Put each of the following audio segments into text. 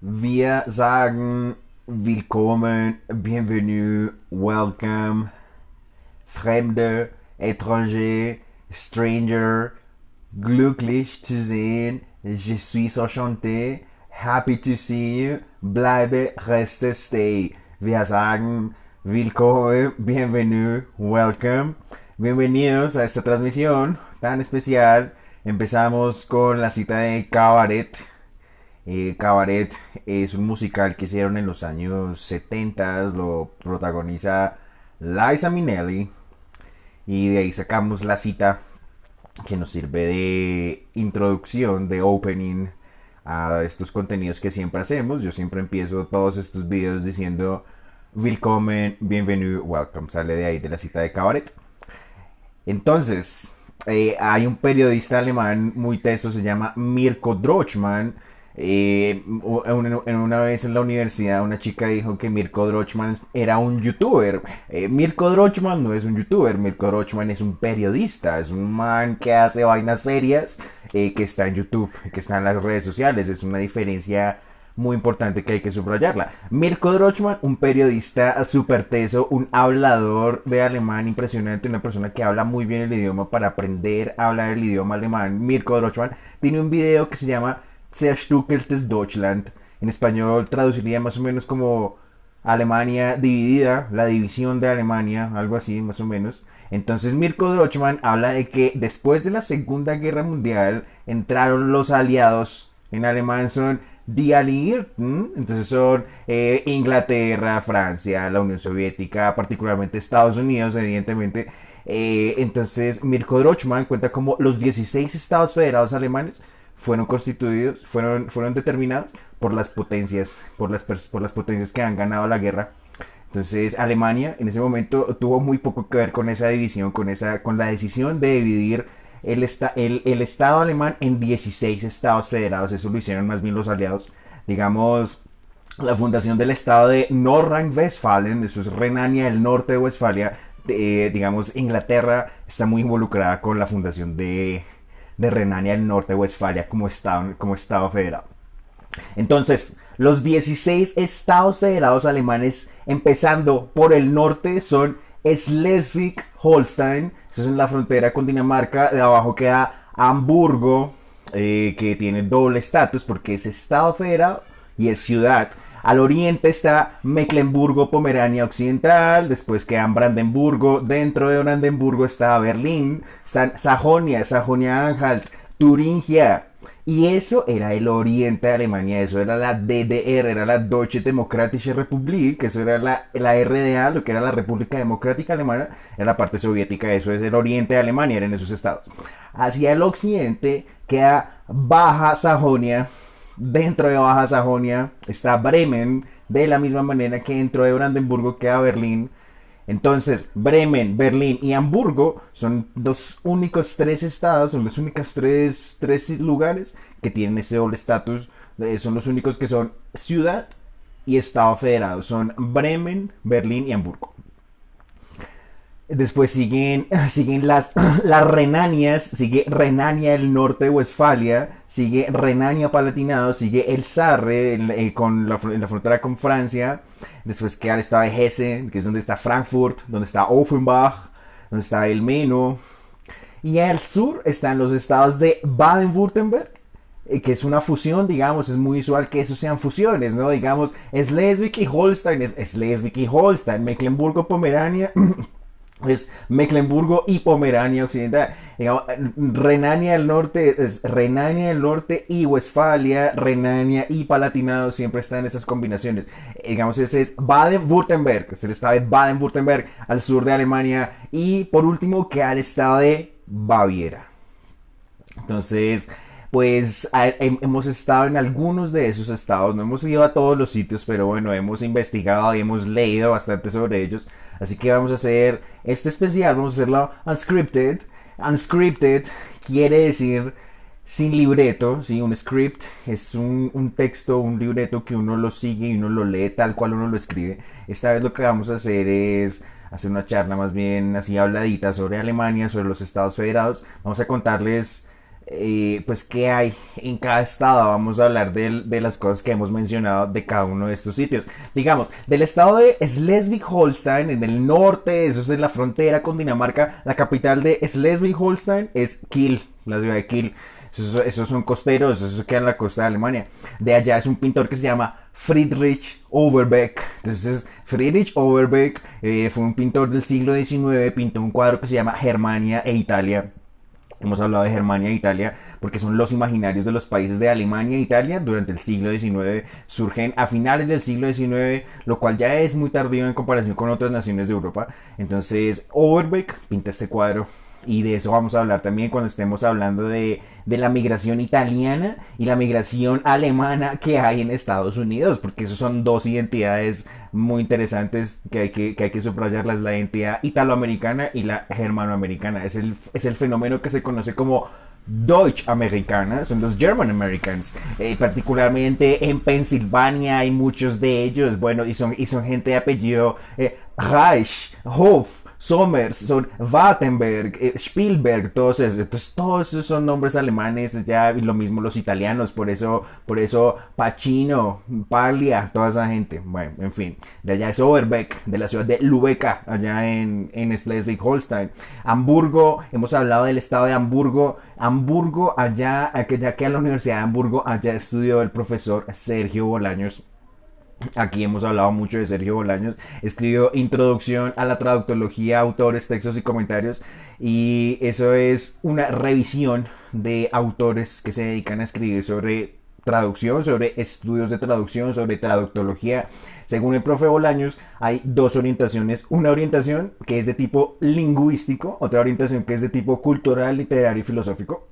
Wir sagen willkommen, bienvenue, welcome, Fremde, étranger, stranger, glücklich zu sehen, je suis enchanté, happy to see you, bleibe, reste, stay. Wir sagen willkommen, bienvenue, welcome. Bienvenidos a esta transmisión tan especial. Empezamos con la cita de Cabaret. Cabaret es un musical que hicieron en los años 70, lo protagoniza Liza Minnelli y de ahí sacamos la cita que nos sirve de introducción, de opening a estos contenidos que siempre hacemos. Yo siempre empiezo todos estos videos diciendo Willkommen, bienvenue, welcome. Sale de ahí de la cita de Cabaret. Entonces, hay un periodista alemán muy teso, se llama Mirko Drochman. Una vez en la universidad una chica dijo que Mirko Drochman era un youtuber. Mirko Drochman no es un youtuber, Mirko Drochman es un periodista, es un man que hace vainas serias, que está en YouTube, que está en las redes sociales. Es una diferencia muy importante que hay que subrayarla. Mirko Drochman, un periodista súper teso, un hablador de alemán impresionante, una persona que habla muy bien el idioma para aprender a hablar el idioma alemán. Mirko Drochman tiene un video que se llama Zerstückeltes Deutschland. En español traduciría más o menos como Alemania dividida, la división de Alemania, algo así más o menos. Entonces Mirko Drochman habla de que después de la Segunda Guerra Mundial entraron los aliados. En alemán son Die Alliierten, entonces son Inglaterra, Francia, la Unión Soviética, particularmente Estados Unidos, evidentemente. Entonces Mirko Drochman cuenta como los 16 estados federados alemanes fueron constituidos, fueron determinados por las potencias, por las potencias que han ganado la guerra. Entonces Alemania en ese momento tuvo muy poco que ver con esa división, con la decisión de dividir el Estado alemán en 16 estados federados. Eso lo hicieron más bien los aliados. Digamos, la fundación del Estado de Nordrhein-Westfalen, eso es Renania del Norte de Westfalia. Digamos, Inglaterra está muy involucrada con la fundación de Renania del Norte de Westfalia como estado federado. Entonces, los 16 estados federados alemanes, empezando por el norte, son Schleswig-Holstein, eso es en la frontera con Dinamarca. De abajo queda Hamburgo, que tiene doble estatus porque es estado federado y es ciudad. Al oriente está Mecklemburgo-Pomerania Occidental, después queda Brandenburgo, dentro de Brandenburgo está Berlín, está Sajonia-Anhalt, Turingia. Y eso era el oriente de Alemania, eso era la DDR, era la Deutsche Demokratische Republik, eso era la RDA, lo que era la República Democrática Alemana, era la parte soviética, eso es el oriente de Alemania, eran esos estados. Hacia el occidente queda Baja Sajonia, dentro de Baja Sajonia está Bremen, de la misma manera que dentro de Brandenburgo queda Berlín. Entonces, Bremen, Berlín y Hamburgo son los únicos tres estados, son los únicos tres lugares que tienen ese doble estatus. Son los únicos que son ciudad y estado federado. Son Bremen, Berlín y Hamburgo. Después siguen las Renanias, sigue Renania del Norte de Westfalia, sigue Renania Palatinado, sigue el Sarre en la frontera con Francia. Después queda el estado de Hesse, que es donde está Frankfurt, donde está Offenbach, donde está el Meno. Y al sur están los estados de Baden-Württemberg, que es una fusión, digamos, es muy usual que eso sean fusiones, ¿no? Digamos, Schleswig y Holstein es Schleswig y Holstein, Mecklemburgo-Pomerania es Mecklemburgo y Pomerania Occidental. Digamos, Renania del Norte es Renania del Norte y Westfalia, Renania y Palatinado, siempre están en esas combinaciones. Digamos, ese es Baden-Württemberg, es el estado de Baden-Württemberg al sur de Alemania. Y por último queda el estado de Baviera. Entonces, pues hemos estado en algunos de esos estados, no hemos ido a todos los sitios, pero bueno, hemos investigado y hemos leído bastante sobre ellos. Así que vamos a hacer este especial, vamos a hacerlo unscripted. Unscripted quiere decir sin libreto, ¿sí? Un script es un texto, un libreto que uno lo sigue y uno lo lee tal cual uno lo escribe. Esta vez lo que vamos a hacer es hacer una charla más bien así habladita sobre Alemania, sobre los Estados Federados. Vamos a contarles pues qué hay en cada estado. Vamos a hablar de las cosas que hemos mencionado de cada uno de estos sitios. Digamos, del estado de Schleswig-Holstein en el norte, eso es en la frontera con Dinamarca. La capital de Schleswig-Holstein es Kiel, la ciudad de Kiel. Esos son costeros, eso queda en la costa de Alemania. De allá es un pintor que se llama Friedrich Overbeck. Entonces, Friedrich Overbeck fue un pintor del siglo XIX, pintó un cuadro que se llama Germania e Italia. Hemos hablado de Germania e Italia porque son los imaginarios de los países de Alemania e Italia durante el siglo XIX. Surgen a finales del siglo XIX, lo cual ya es muy tardío en comparación con otras naciones de Europa. Entonces, Overbeck pinta este cuadro y de eso vamos a hablar también cuando estemos hablando de la migración italiana y la migración alemana que hay en Estados Unidos, porque esos son dos identidades muy interesantes que hay que subrayarlas, la identidad italoamericana y la germanoamericana. Es el fenómeno que se conoce como Deutsch-Americana, son los German Americans, particularmente en Pensilvania hay muchos de ellos, bueno, y son gente de apellido Reich, Hof, Sommers, son Wattenberg, Spielberg, todos esos. Entonces, todos esos son nombres alemanes, ya y lo mismo los italianos, por eso Pacino, Paglia, toda esa gente. Bueno, en fin, de allá es Overbeck, de la ciudad de Lübeck, allá en Schleswig-Holstein. Hamburgo, hemos hablado del estado de Hamburgo. Hamburgo, allá, ya que a la Universidad de Hamburgo, allá estudió el profesor Sergio Bolaños. Aquí hemos hablado mucho de Sergio Bolaños. Escribió Introducción a la Traductología, Autores, Textos y Comentarios. Y eso es una revisión de autores que se dedican a escribir sobre traducción, sobre estudios de traducción, sobre traductología. Según el profe Bolaños, hay dos orientaciones. Una orientación que es de tipo lingüístico, otra orientación que es de tipo cultural, literario y filosófico.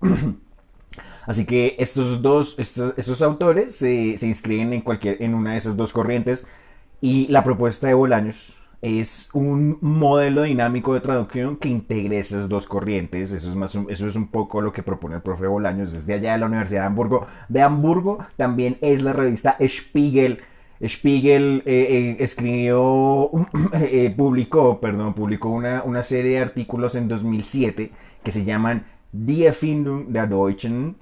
Así que estos autores se inscriben en una de esas dos corrientes y la propuesta de Bolaños es un modelo dinámico de traducción que integre esas dos corrientes. Eso es un poco lo que propone el profe Bolaños desde allá de la Universidad de Hamburgo. De Hamburgo también es la revista Spiegel. Spiegel publicó una serie de artículos en 2007 que se llaman Die Erfindung der Deutschen.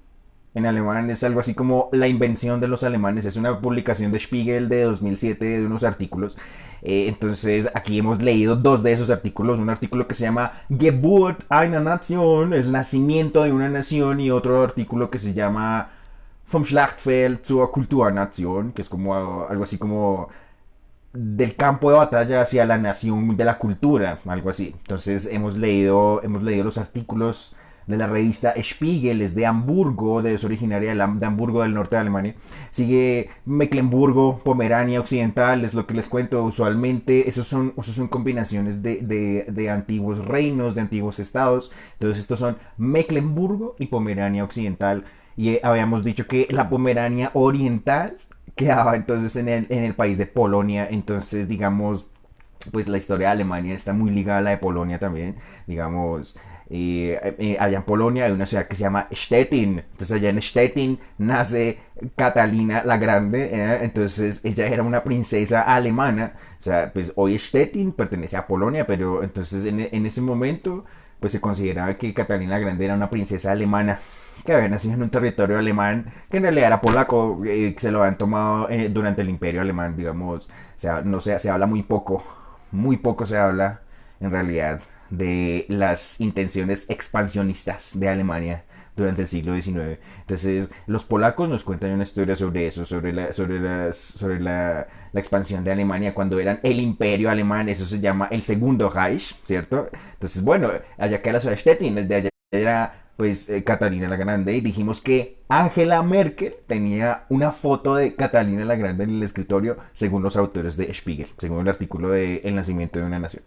En alemán es algo así como La invención de los alemanes. Es una publicación de Spiegel de 2007 de unos artículos. Entonces aquí hemos leído dos de esos artículos. Un artículo que se llama Geburt einer Nation, el nacimiento de una nación, y otro artículo que se llama Vom Schlachtfeld zur Kulturnation, que es como algo así como del campo de batalla hacia la nación de la cultura, algo así. Entonces hemos leído los artículos de la revista Spiegel, es de Hamburgo, es originaria de Hamburgo, del norte de Alemania. Sigue Mecklemburgo, Pomerania Occidental, es lo que les cuento. Usualmente esos son combinaciones de antiguos reinos, de antiguos estados. Entonces estos son Mecklemburgo y Pomerania Occidental. Y habíamos dicho que la Pomerania Oriental quedaba entonces en el país de Polonia. Entonces, digamos, pues la historia de Alemania está muy ligada a la de Polonia también. Digamos, allá en Polonia hay una ciudad que se llama Stettin. Entonces allá en Stettin nace Catalina la Grande. Entonces ella era una princesa alemana. O sea, pues hoy Stettin pertenece a Polonia, pero entonces en ese momento pues se consideraba que Catalina la Grande era una princesa alemana que había nacido en un territorio alemán que en realidad era polaco, que se lo habían tomado durante el Imperio Alemán, digamos. O sea, no se habla muy poco se habla en realidad de las intenciones expansionistas de Alemania durante el siglo XIX. Entonces, los polacos nos cuentan una historia sobre eso, sobre la expansión de Alemania cuando eran el imperio alemán. Eso se llama el Segundo Reich, ¿cierto? Entonces, bueno, allá que la ciudad de Stettin, desde allá era pues Catalina la Grande, y dijimos que Angela Merkel tenía una foto de Catalina la Grande en el escritorio, según los autores de Spiegel, según el artículo de El nacimiento de una nación.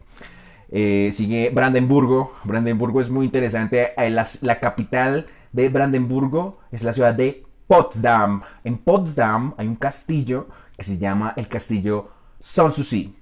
Sigue Brandenburgo. Brandenburgo es muy interesante. La capital de Brandenburgo es la ciudad de Potsdam. En Potsdam hay un castillo que se llama el castillo Sanssouci.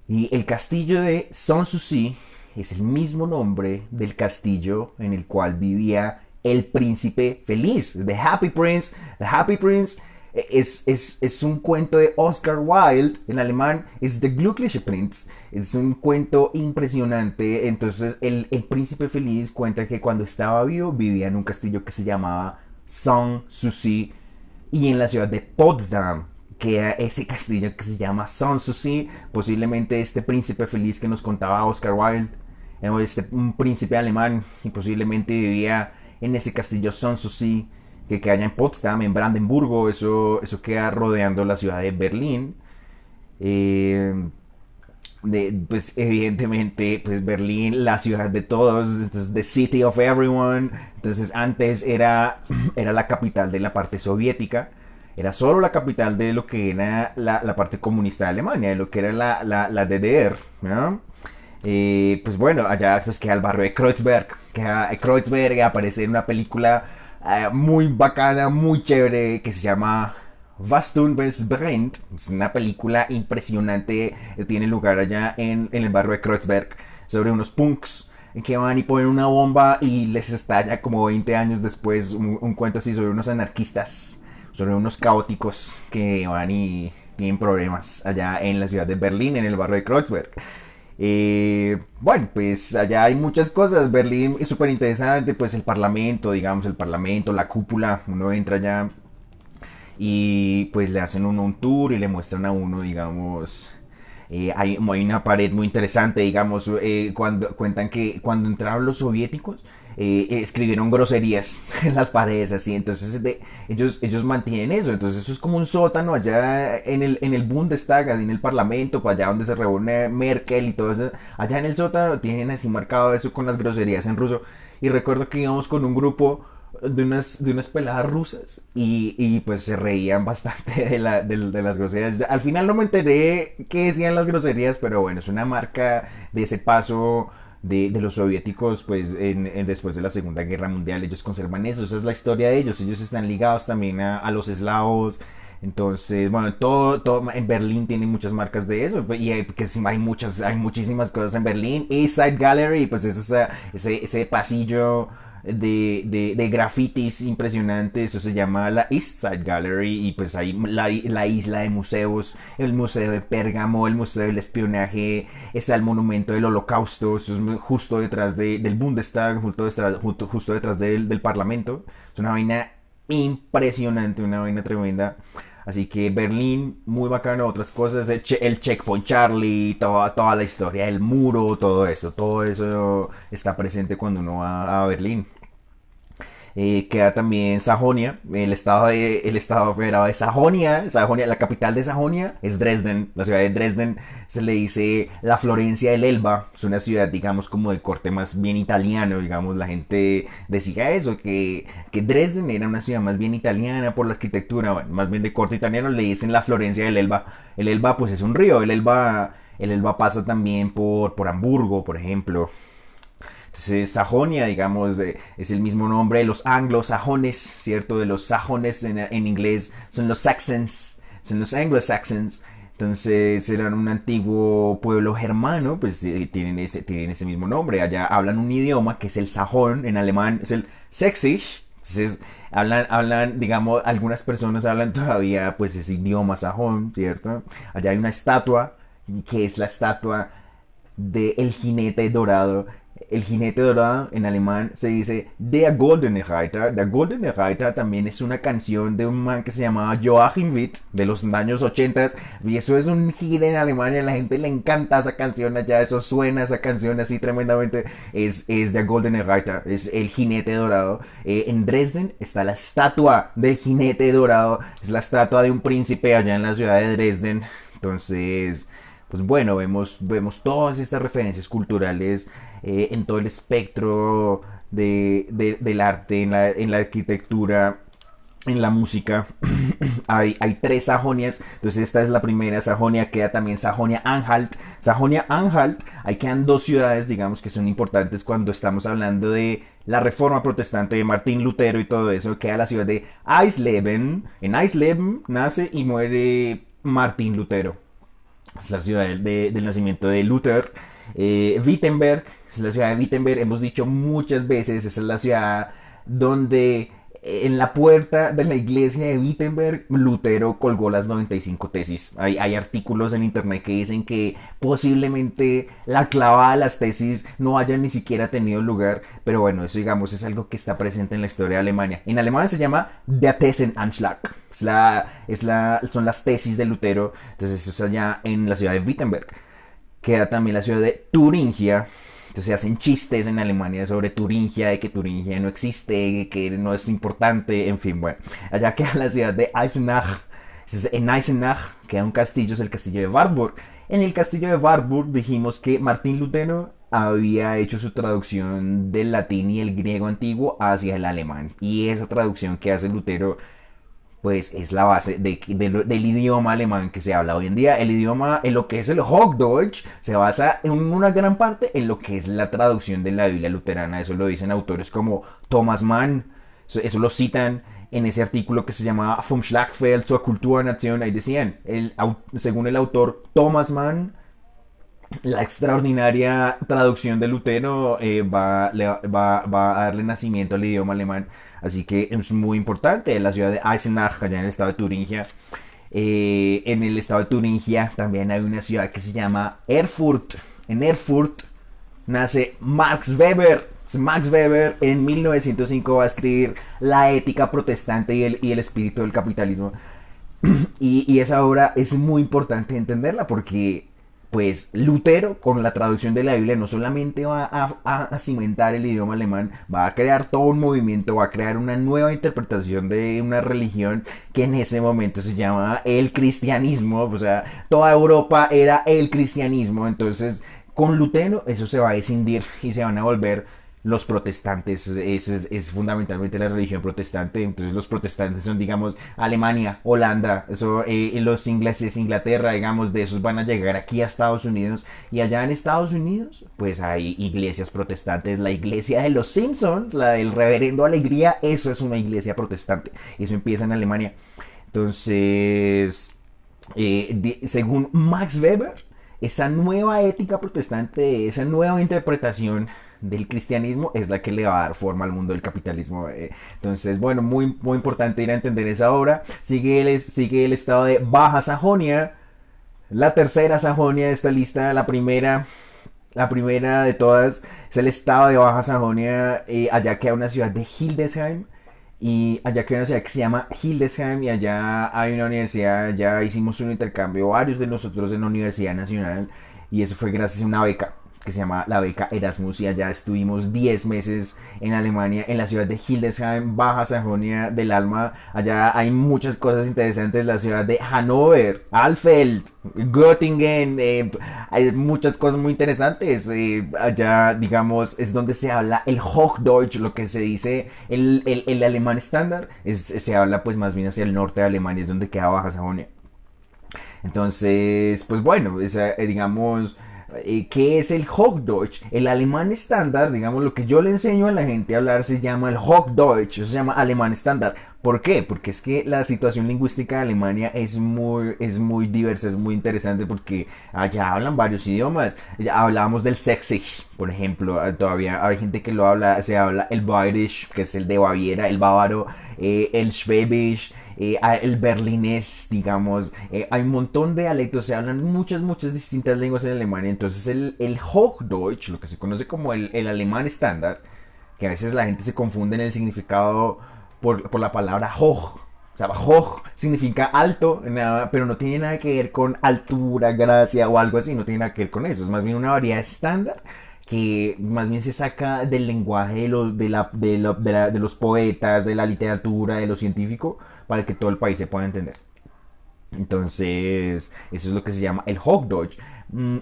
Y el castillo de Sanssouci es el mismo nombre del castillo en el cual vivía el príncipe feliz, The Happy Prince. The Happy Prince Es un cuento de Oscar Wilde, en alemán es The Glückliche Prinz, es un cuento impresionante. Entonces el príncipe feliz cuenta que cuando estaba vivo vivía en un castillo que se llamaba Sanssouci, y en la ciudad de Potsdam queda ese castillo que se llama Sanssouci. Posiblemente este príncipe feliz que nos contaba Oscar Wilde era un príncipe alemán y posiblemente vivía en ese castillo Sanssouci que queda allá en Potsdam, en Brandenburgo. Eso queda rodeando la ciudad de Berlín. Eh, pues evidentemente, pues Berlín, la ciudad de todos, entonces the city of everyone. Entonces antes era la capital de la parte soviética, era solo la capital de lo que era la parte comunista de Alemania, de lo que era la DDR, ¿no? Pues bueno, allá pues queda el barrio de Kreuzberg, Kreuzberg aparece en una película muy bacana, muy chévere, que se llama Was tun, wenn es brennt. Es una película impresionante. Tiene lugar allá en el barrio de Kreuzberg, sobre unos punks que van y ponen una bomba y les estalla como 20 años después. Un cuento así sobre unos anarquistas, sobre unos caóticos que van y tienen problemas allá en la ciudad de Berlín, en el barrio de Kreuzberg. Bueno, pues allá hay muchas cosas. Berlín es súper interesante, pues el parlamento, digamos, el parlamento, la cúpula. Uno entra allá y pues le hacen uno un tour y le muestran a uno, digamos, hay una pared muy interesante, digamos, cuando cuentan que cuando entraron los soviéticos escribieron groserías en las paredes así. Entonces ellos mantienen eso. Entonces eso es como un sótano allá en el Bundestag, así en el parlamento, para allá donde se reúne Merkel y todo eso. Allá en el sótano tienen así marcado eso con las groserías en ruso. Y recuerdo que íbamos con un grupo de unas peladas rusas y pues se reían bastante de las groserías. Al final no me enteré qué decían las groserías, pero bueno, es una marca de ese paso de los soviéticos, pues después de la Segunda Guerra Mundial. Ellos conservan eso, esa es la historia de ellos. Ellos están ligados también a los eslavos. Entonces, bueno, todo en Berlín tiene muchas marcas de eso. Y hay muchísimas cosas en Berlín. East Side Gallery, pues es ese pasillo de grafitis impresionante. Eso se llama la East Side Gallery. Y pues hay la isla de museos, el museo de Pérgamo, el museo del espionaje, está el monumento del holocausto. Eso es justo detrás del Bundestag, justo detrás del parlamento. Es una vaina impresionante, una vaina tremenda. Así que Berlín, muy bacano. Otras cosas, el Checkpoint Charlie, toda la historia del muro, todo eso está presente cuando uno va a Berlín. Queda también Sajonia, el estado federado de Sajonia. La capital de Sajonia es Dresden. La ciudad de Dresden se le dice la Florencia del Elba. Es una ciudad, digamos, como de corte más bien italiano, digamos. La gente decía eso, que Dresden era una ciudad más bien italiana por la arquitectura. Bueno, más bien de corte italiano, le dicen la Florencia del Elba. El Elba pues es un río. El Elba pasa también por Hamburgo, por ejemplo. Entonces, Sajonia, digamos, es el mismo nombre de los anglosajones, ¿cierto? De los sajones en inglés son los Saxons, son los Anglo-Saxons. Entonces, eran un antiguo pueblo germano, pues tienen ese mismo nombre. Allá hablan un idioma que es el sajón, en alemán es el Sächsisch. Entonces, digamos, algunas personas hablan todavía, pues, ese idioma sajón, ¿cierto? Allá hay una estatua, que es la estatua del jinete dorado. El jinete dorado en alemán se dice Der Goldene Reiter. Der Goldene Reiter también es una canción de un man que se llamaba Joachim Witt de los años 80. Y eso es un hit en Alemania. A la gente le encanta esa canción allá. Eso suena, esa canción así tremendamente. Es Der Goldene Reiter. Es el jinete dorado. En Dresden está la estatua del jinete dorado. Es la estatua de un príncipe allá en la ciudad de Dresden. Entonces, pues bueno, vemos todas estas referencias culturales en todo el espectro del arte, en la arquitectura, en la música. hay 3 Sajonias. Entonces esta es la primera Sajonia. Queda también Sajonia-Anhalt. Sajonia-Anhalt, ahí quedan 2 ciudades, digamos, que son importantes cuando estamos hablando de la reforma protestante de Martín Lutero y todo eso. Queda la ciudad de Eisleben. En Eisleben nace y muere Martín Lutero. Es la ciudad del nacimiento de Luther. Wittenberg, es la ciudad de Wittenberg, hemos dicho muchas veces, esa es la ciudad donde en la puerta de la iglesia de Wittenberg, Lutero colgó las 95 tesis. Hay artículos en internet que dicen que posiblemente la clavada de las tesis no haya ni siquiera tenido lugar, pero bueno, eso digamos es algo que está presente en la historia de Alemania. En alemán se llama Der Thesenanschlag. Son las tesis de Lutero. Entonces eso es allá en la ciudad de Wittenberg. Queda también la ciudad de Turingia. Entonces se hacen chistes en Alemania sobre Turingia, de que Turingia no existe, que no es importante, en fin, bueno. Allá queda la ciudad de Eisenach. En Eisenach queda un castillo, es el castillo de Wartburg. En el castillo de Wartburg dijimos que Martín Lutero había hecho su traducción del latín y el griego antiguo hacia el alemán. Y esa traducción que hace Lutero pues es la base del idioma alemán que se habla hoy en día. El idioma, en lo que es el Hochdeutsch, se basa en una gran parte en lo que es la traducción de la Biblia luterana. Eso lo dicen autores como Thomas Mann, eso lo citan en ese artículo que se llamaba Vom Schlachtfeld zur Kulturnation. Ahí decían, según el autor Thomas Mann, la extraordinaria traducción de Lutero va a darle nacimiento al idioma alemán. Así que es muy importante. La ciudad de Eisenach, allá en el estado de Turingia. En el estado de Turingia también hay una ciudad que se llama Erfurt. En Erfurt nace Max Weber. Max Weber en 1905 va a escribir La ética protestante y el espíritu del capitalismo. Y esa obra es muy importante entenderla porque pues Lutero con la traducción de la Biblia no solamente va a cimentar el idioma alemán, va a crear todo un movimiento, va a crear una nueva interpretación de una religión que en ese momento se llama el cristianismo. O sea, toda Europa era el cristianismo. Entonces con Lutero eso se va a escindir y se van a volver los protestantes. Es fundamentalmente la religión protestante. Entonces los protestantes son, digamos, Alemania, Holanda, eso, los ingleses, Inglaterra, digamos, de esos van a llegar aquí a Estados Unidos. Y allá en Estados Unidos pues hay iglesias protestantes. La iglesia de los Simpsons, la del reverendo Alegría, eso es una iglesia protestante. Eso empieza en Alemania. Entonces según Max Weber, esa nueva ética protestante, esa nueva interpretación del cristianismo es la que le va a dar forma al mundo del capitalismo. Entonces, bueno, muy, muy importante ir a entender esa obra. Sigue el estado de Baja Sajonia, la tercera Sajonia de esta lista. La primera de todas es el estado de Baja Sajonia. Allá queda una ciudad de Hildesheim. Y allá queda una ciudad que se llama Hildesheim. Y allá hay una universidad. Ya hicimos un intercambio, varios de nosotros en la Universidad Nacional. Y eso fue gracias a una beca que se llama la beca Erasmus, y allá estuvimos 10 meses en Alemania, en la ciudad de Hildesheim, Baja Sajonia del Alma. Allá hay muchas cosas interesantes, la ciudad de Hannover, Alfeld, Göttingen, hay muchas cosas muy interesantes. Allá, digamos, es donde se habla el Hochdeutsch, lo que se dice el alemán estándar, se habla pues más bien hacia el norte de Alemania, es donde queda Baja Sajonia. Entonces, pues bueno, digamos, ¿qué es el Hochdeutsch? El alemán estándar, digamos, lo que yo le enseño a la gente a hablar se llama el Hochdeutsch, eso se llama alemán estándar. ¿Por qué? Porque es que la situación lingüística de Alemania es muy diversa, es muy interesante porque allá hablan varios idiomas. Ya hablábamos del Sächsisch, por ejemplo, todavía hay gente que se habla el Bayerisch, que es el de Baviera, el bávaro, el Schwäbisch, el berlinés, digamos, hay un montón de dialectos, se hablan muchas distintas lenguas en Alemania. Entonces el Hochdeutsch, lo que se conoce como el alemán estándar, que a veces la gente se confunde en el significado por la palabra Hoch. O sea, Hoch significa alto, pero no tiene nada que ver con altura, gracia o algo así, no tiene nada que ver con eso, es más bien una variedad estándar que más bien se saca del lenguaje de los poetas, de la literatura, de lo científico, para que todo el país se pueda entender. Entonces, eso es lo que se llama el Hochdeutsch.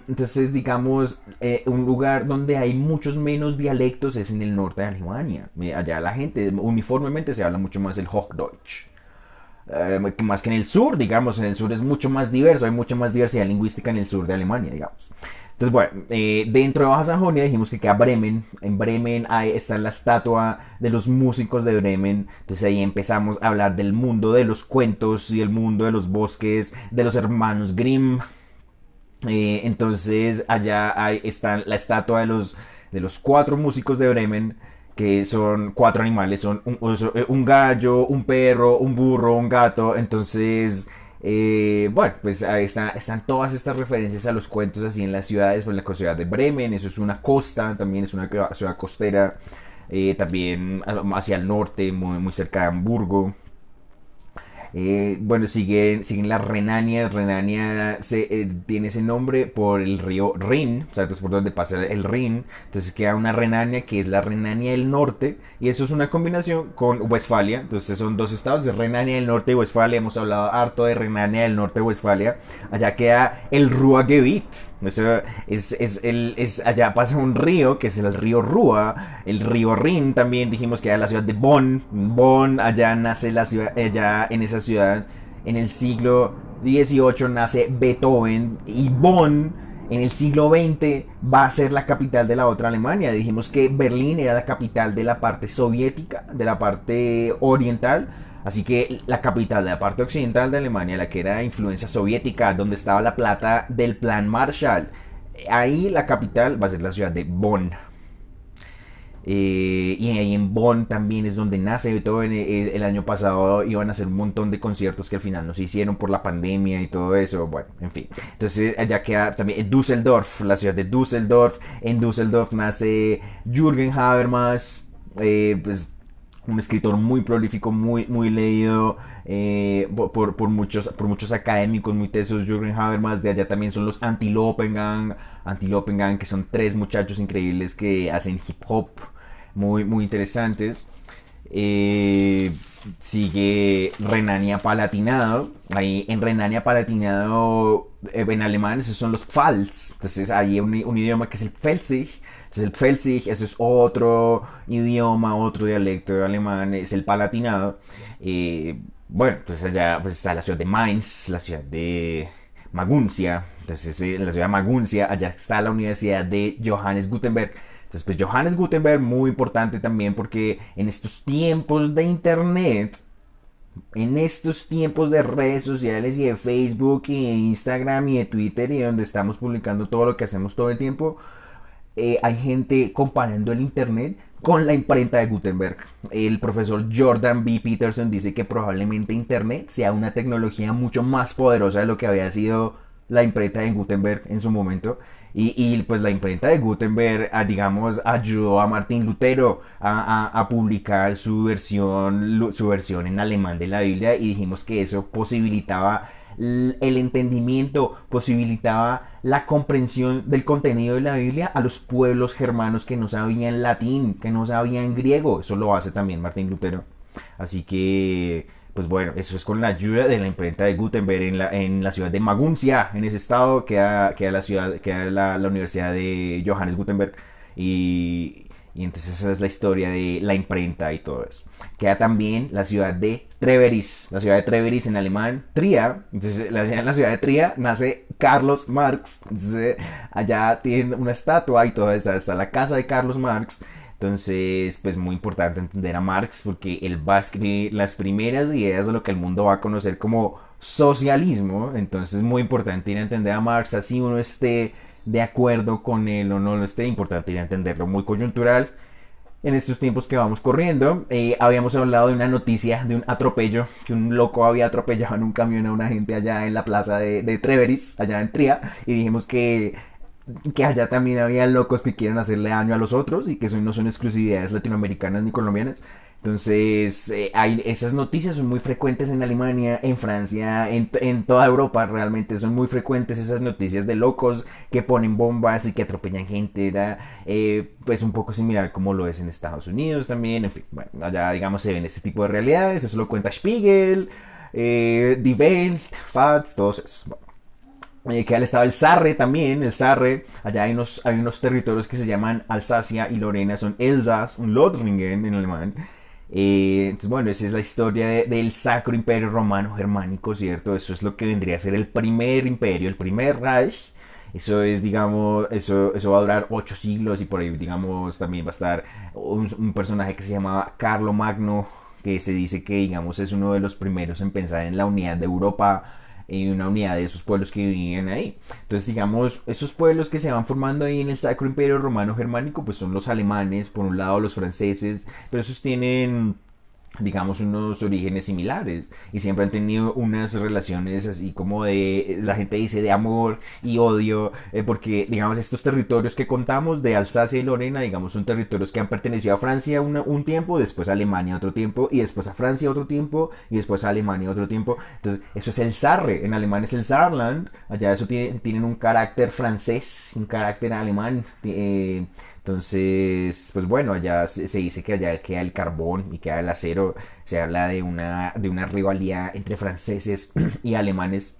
Entonces, digamos, un lugar donde hay muchos menos dialectos es en el norte de Alemania. Allá la gente uniformemente se habla mucho más el Hochdeutsch. Más que en el sur, digamos, en el sur es mucho más diverso, hay mucha más diversidad lingüística en el sur de Alemania, digamos. Entonces, bueno, dentro de Baja Sajonia dijimos que queda Bremen. En Bremen está la estatua de los músicos de Bremen. Entonces ahí empezamos a hablar del mundo de los cuentos y el mundo de los bosques, de los hermanos Grimm. Entonces allá está la estatua de los 4 músicos de Bremen. que son cuatro animales, son un gallo, un perro, un burro, un gato. Entonces, bueno, pues ahí están todas estas referencias a los cuentos así en las ciudades, pues la ciudad de Bremen, eso es una costa, también es una ciudad costera, también hacia el norte, muy cerca de Hamburgo. Bueno, siguen las Renanias. Renania tiene ese nombre por el río Rin, o sea, es por donde pasa el Rin. Entonces queda una Renania que es la Renania del Norte, y eso es una combinación con Westfalia. Entonces son dos estados de Renania del Norte y Westfalia. Hemos hablado harto de Renania del Norte y Westfalia. Allá queda el Ruhrgebiet. Eso allá pasa un río que es el río Rua, el río Rin también dijimos que era la ciudad de Bonn. Bonn, allá nace la ciudad, allá en esa ciudad en el siglo XVIII nace Beethoven, y Bonn en el siglo XX va a ser la capital de la otra Alemania. Dijimos que Berlín era la capital de la parte soviética, de la parte oriental. Así que la capital de la parte occidental de Alemania, la que era de influencia soviética, donde estaba la plata del plan Marshall, ahí la capital va a ser la ciudad de Bonn. Y ahí en Bonn también es donde nace Beethoven. El año pasado iban a hacer un montón de conciertos que al final no se hicieron por la pandemia y todo eso. Bueno, en fin. Entonces allá queda también Düsseldorf, la ciudad de Düsseldorf. En Düsseldorf nace Jürgen Habermas, pues un escritor muy prolífico, muy leído por muchos académicos, muy tesos. Jürgen Habermas. De allá también son los Anti-Lopengang, que son tres muchachos increíbles que hacen hip hop muy interesantes. Eh, Sigue Renania-Palatinado. Ahí en Renania-Palatinado, en alemán, esos son los Pfalz. Entonces hay un idioma que es el Pfälzig. Entonces el Pfälzig, eso es otro idioma, otro dialecto de alemán, es el Palatinado. Bueno, entonces allá pues está la ciudad de Mainz, la ciudad de Maguncia. Entonces en la ciudad de Maguncia, allá está la Universidad de Johannes Gutenberg. Entonces, pues Johannes Gutenberg, muy importante también porque en estos tiempos de internet, en estos tiempos de redes sociales y de Facebook y de Instagram y de Twitter, y donde estamos publicando todo lo que hacemos todo el tiempo, hay gente comparando el internet con la imprenta de Gutenberg. El profesor Jordan B. Peterson dice que probablemente internet sea una tecnología mucho más poderosa de lo que había sido la imprenta de Gutenberg en su momento. Pues la imprenta de Gutenberg, digamos, ayudó a Martín Lutero a publicar su versión en alemán de la Biblia, y dijimos que eso posibilitaba el entendimiento, posibilitaba la comprensión del contenido de la Biblia a los pueblos germanos que no sabían latín, que no sabían griego. Eso lo hace también Martín Lutero. Así que, pues bueno, eso es con la ayuda de la imprenta de Gutenberg en la ciudad de Maguncia. En ese estado queda la Universidad de Johannes Gutenberg. Y entonces esa es la historia de la imprenta y todo eso. Queda también la ciudad de Treveris. La ciudad de Treveris en alemán, Tria. Entonces en la ciudad de Tria nace Carlos Marx. Entonces allá tienen una estatua y todo eso. Está la casa de Carlos Marx. Entonces, pues muy importante entender a Marx porque él va a escribir las primeras ideas de lo que el mundo va a conocer como socialismo. Entonces es muy importante ir a entender a Marx, así uno esté de acuerdo con él o no lo esté. Importante ir a entenderlo, muy coyuntural en estos tiempos que vamos corriendo. Habíamos hablado de una noticia de un atropello, que un loco había atropellado en un camión a una gente allá en la plaza de Treveris, allá en Tria, y dijimos que allá también había locos que quieren hacerle daño a los otros y que eso no son exclusividades latinoamericanas ni colombianas. Entonces, esas noticias son muy frecuentes en Alemania, en Francia, en toda Europa. Realmente son muy frecuentes esas noticias de locos que ponen bombas y que atropellan gente. Era pues un poco similar como lo es en Estados Unidos también. En fin, bueno, allá digamos se ven este tipo de realidades. Eso lo cuenta Spiegel, Die Welt, FATS, todos esos. Bueno, queda el estado del Sarre también. El Sarre, allá hay unos territorios que se llaman Alsacia y Lorena, son Elsass und Lothringen en alemán. Entonces, bueno, esa es la historia del Sacro Imperio Romano Germánico, ¿cierto? Eso es lo que vendría a ser el primer imperio, el primer Reich. Eso es, digamos, eso va a durar 8 siglos y por ahí, digamos, también va a estar un personaje que se llamaba Carlo Magno, que se dice que, digamos, es uno de los primeros en pensar en la unidad de Europa una unidad de esos pueblos que vivían ahí. Entonces, digamos, esos pueblos que se van formando ahí en el Sacro Imperio Romano Germánico, pues son los alemanes, por un lado los franceses, pero esos tienen, digamos, unos orígenes similares y siempre han tenido unas relaciones así como de, la gente dice, de amor y odio, porque, digamos, estos territorios que contamos de Alsacia y Lorena, digamos, son territorios que han pertenecido a Francia un tiempo, después a Alemania otro tiempo, y después a Francia otro tiempo, y después a Alemania otro tiempo. Entonces, eso es el Sarre, en alemán es el Saarland, allá eso tienen un carácter francés, un carácter alemán, entonces, pues bueno, allá se dice que allá queda el carbón y queda el acero. Se habla de una rivalidad entre franceses y alemanes.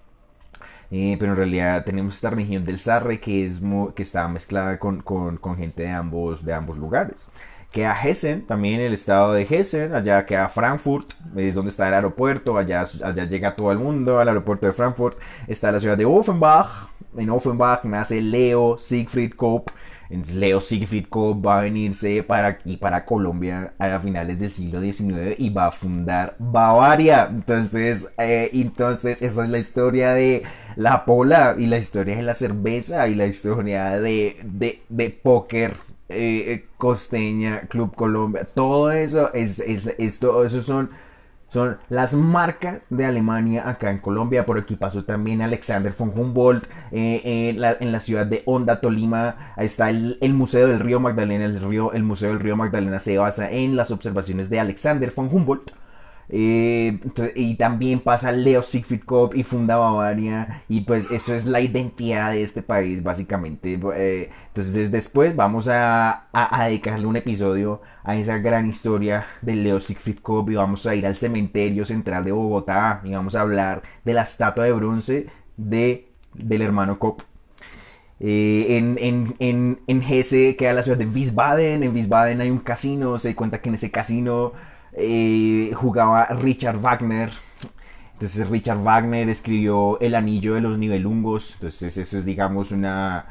Pero en realidad tenemos esta región del Sarre que está mezclada con gente de ambos lugares. Queda Hessen, también el estado de Hessen, allá queda Frankfurt, es donde está el aeropuerto, allá llega todo el mundo al aeropuerto de Frankfurt. Está la ciudad de Offenbach, en Offenbach nace Leo Siegfried Kopp. Entonces Leo Siegfried Kopp va a venirse para Colombia a finales del siglo XIX y va a fundar Bavaria. Entonces esa es la historia de la pola y la historia de la cerveza y la historia de póker costeña, Club Colombia. Todo eso todo eso son las marcas de Alemania acá en Colombia. Por aquí pasó también Alexander von Humboldt en la ciudad de Honda, Tolima. Ahí está el Museo del Río Magdalena. El Museo del Río Magdalena se basa en las observaciones de Alexander von Humboldt. Y también pasa Leo Siegfried Kopp y funda Bavaria, y pues eso es la identidad de este país básicamente. Entonces después vamos a dedicarle un episodio a esa gran historia de Leo Siegfried Kopp, y vamos a ir al cementerio central de Bogotá y vamos a hablar de la estatua de bronce del hermano Kopp. En Hesse queda la ciudad de Wiesbaden. En Wiesbaden hay un casino. Se cuenta que en ese casino jugaba Richard Wagner. Entonces Richard Wagner escribió El Anillo de los Nibelungos. Entonces eso es, digamos, una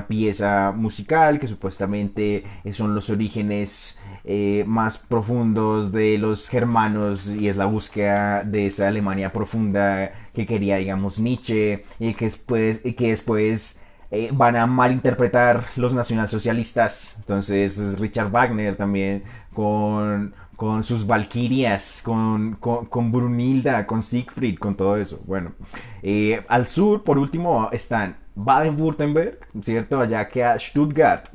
pieza musical que supuestamente son los orígenes más profundos de los germanos, y es la búsqueda de esa Alemania profunda que quería, digamos, Nietzsche, y que después van a malinterpretar los nacionalsocialistas. Entonces Richard Wagner también con sus valquirias, con Brunilda, con Siegfried, con todo eso. Bueno, al sur, por último, están Baden-Württemberg, ¿cierto? Allá queda Stuttgart.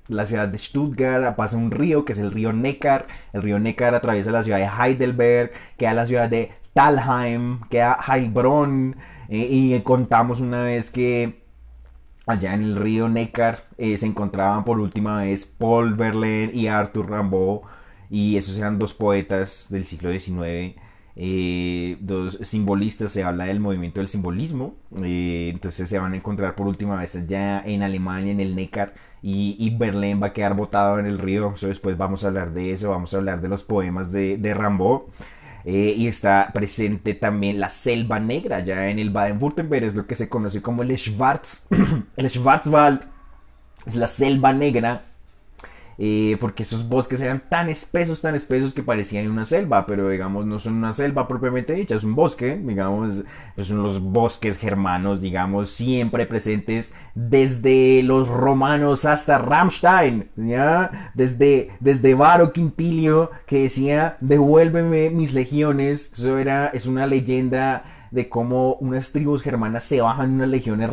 La ciudad de Stuttgart pasa un río, que es el río Neckar. El río Neckar atraviesa la ciudad de Heidelberg, queda la ciudad de Thalheim, queda Heilbronn. Y contamos una vez que allá en el río Neckar se encontraban por última vez Paul Verlaine y Arthur Rimbaud, y esos eran dos poetas del siglo XIX, dos simbolistas. Se habla del movimiento del simbolismo. Entonces se van a encontrar por última vez allá en Alemania, en el Neckar, y Verlaine va a quedar botado en el río. Eso después vamos a hablar de eso, vamos a hablar de los poemas de Rimbaud. Y está presente también la Selva Negra, ya en el Baden-Württemberg, es lo que se conoce como el el Schwarzwald, es la Selva Negra, porque esos bosques eran tan espesos que parecían una selva, pero digamos no son una selva propiamente dicha, es un bosque, digamos, son los bosques germanos, digamos, siempre presentes desde los romanos hasta Rammstein, ¿ya? Desde Varo Quintilio, que decía, devuélveme mis legiones. Es una leyenda de cómo unas tribus germanas se bajan unas legiones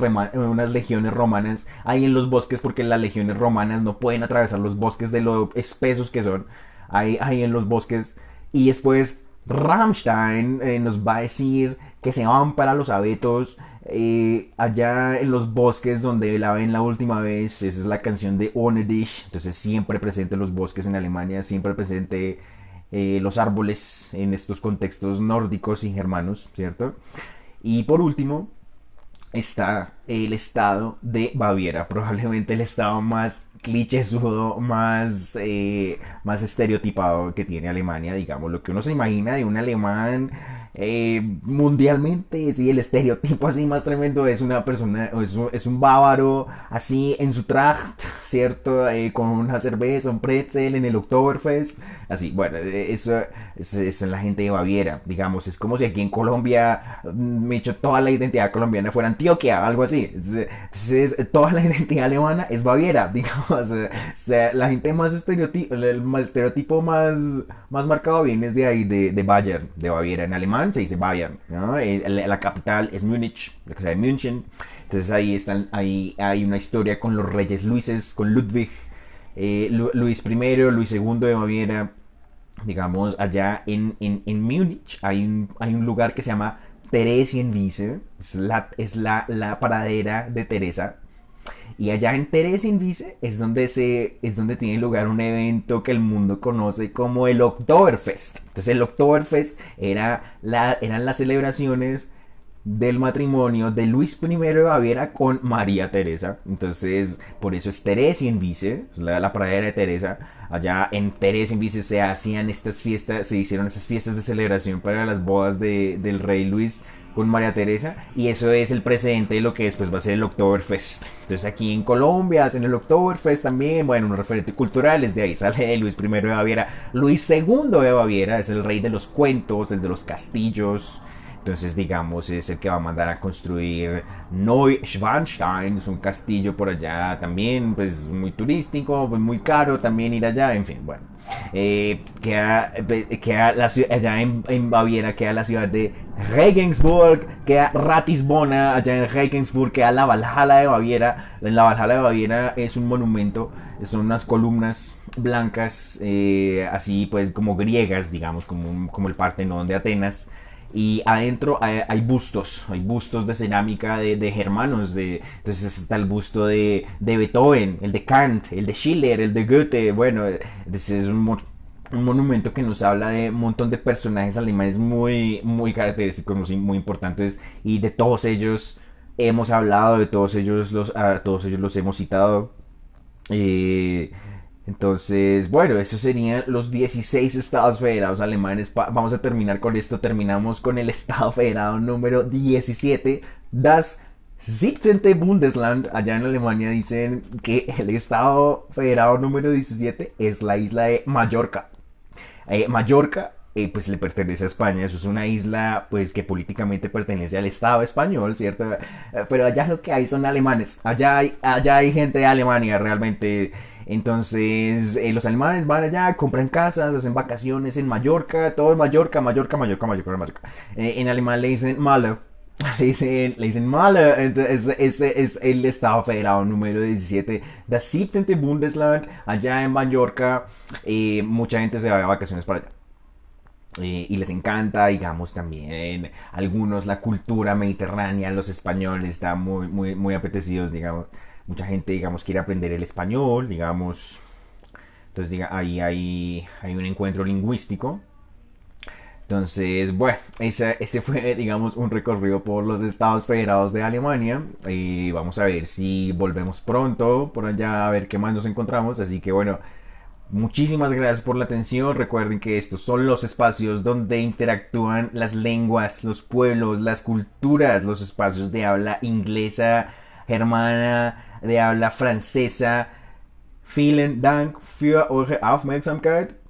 romanas ahí en los bosques, porque las legiones romanas no pueden atravesar los bosques de lo espesos que son ahí en los bosques. Y después Rammstein nos va a decir que se van para los abetos, allá en los bosques donde la ven la última vez. Esa es la canción de Ohne dich. Entonces siempre presente los bosques en Alemania, siempre presente los árboles en estos contextos nórdicos y germanos, ¿cierto? Y por último está el estado de Baviera, probablemente el estado más clichésudo, más estereotipado que tiene Alemania, digamos, lo que uno se imagina de un alemán mundialmente, sí, el estereotipo así más tremendo es una persona, es un bávaro así en su traje, ¿cierto? Con una cerveza, un pretzel en el Oktoberfest, así, bueno, eso es la gente de Baviera, digamos, es como si aquí en Colombia me hecho toda la identidad colombiana fuera Antioquia, algo así, toda la identidad alemana es Baviera, digamos, o sea, la gente más estereotipo, estereotipo más marcado viene de ahí, de Bayern, de Baviera, en alemán se dice Bayern, ¿no? La capital es Múnich, la que de München. Entonces ahí están, ahí hay una historia con los reyes Luises, con Ludwig, Luis I, Luis II de Baviera. Digamos, allá en Múnich hay un lugar que se llama Theresienwiese, la pradera de Teresa. Y allá en Theresienwiese es donde tiene lugar un evento que el mundo conoce como el Oktoberfest. Entonces el Oktoberfest eran las celebraciones del matrimonio de Luis I de Baviera con María Teresa. Entonces, por eso es Theresienwiese, es la pradera de Teresa. Allá en Theresienwiese se hacían estas fiestas, se hicieron estas fiestas de celebración para las bodas del rey Luis con María Teresa, y eso es el precedente de lo que después va a ser el Oktoberfest. Entonces aquí en Colombia hacen el Oktoberfest también, bueno, un referente cultural, de ahí sale Luis I de Baviera. Luis II de Baviera es el rey de los cuentos, el de los castillos. Entonces, digamos, es el que va a mandar a construir Neuschwanstein, es un castillo por allá también, pues muy turístico, pues, muy caro también ir allá, en fin, bueno. Allá en Baviera queda la ciudad de Regensburg, queda Ratisbona, allá en Regensburg queda la Valhalla de Baviera. En la Valhalla de Baviera es un monumento, son unas columnas blancas, así pues como griegas, digamos, como el Partenón de Atenas. Y adentro hay bustos de cerámica de germanos. Entonces está el busto de Beethoven, el de Kant, el de Schiller, el de Goethe. Bueno, es un monumento que nos habla de un montón de personajes alemanes muy característicos, muy importantes. Y de todos ellos hemos hablado, de todos ellos a todos ellos los hemos citado. Entonces, bueno, esos serían los 16 estados federados alemanes. Vamos a terminar con esto. Terminamos con el estado federado número 17, das 17. Bundesland. Allá en Alemania dicen que el estado federado número 17 es la isla de Mallorca. Mallorca pues le pertenece a España. Eso es una isla pues que políticamente pertenece al Estado español, ¿cierto? Pero allá lo que hay son alemanes. Allá hay gente de Alemania realmente. Entonces los alemanes van allá, compran casas, hacen vacaciones en Mallorca, todo en Mallorca. En alemán le dicen Malle. Le dicen Malle. Entonces, ese es el estado federado número 17, das 17. Bundesland, allá en Mallorca. Mucha gente se va de vacaciones para allá. Y les encanta, digamos, también algunos la cultura mediterránea, los españoles están muy apetecidos, digamos. Mucha gente, digamos, quiere aprender el español, digamos. Entonces, ahí hay un encuentro lingüístico. Entonces, bueno, ese fue, digamos, un recorrido por los estados federados de Alemania. Y vamos a ver si volvemos pronto por allá a ver qué más nos encontramos. Así que, bueno, muchísimas gracias por la atención. Recuerden que estos son los espacios donde interactúan las lenguas, los pueblos, las culturas, los espacios de habla inglesa, germana, de habla francesa. Vielen Dank für eure Aufmerksamkeit.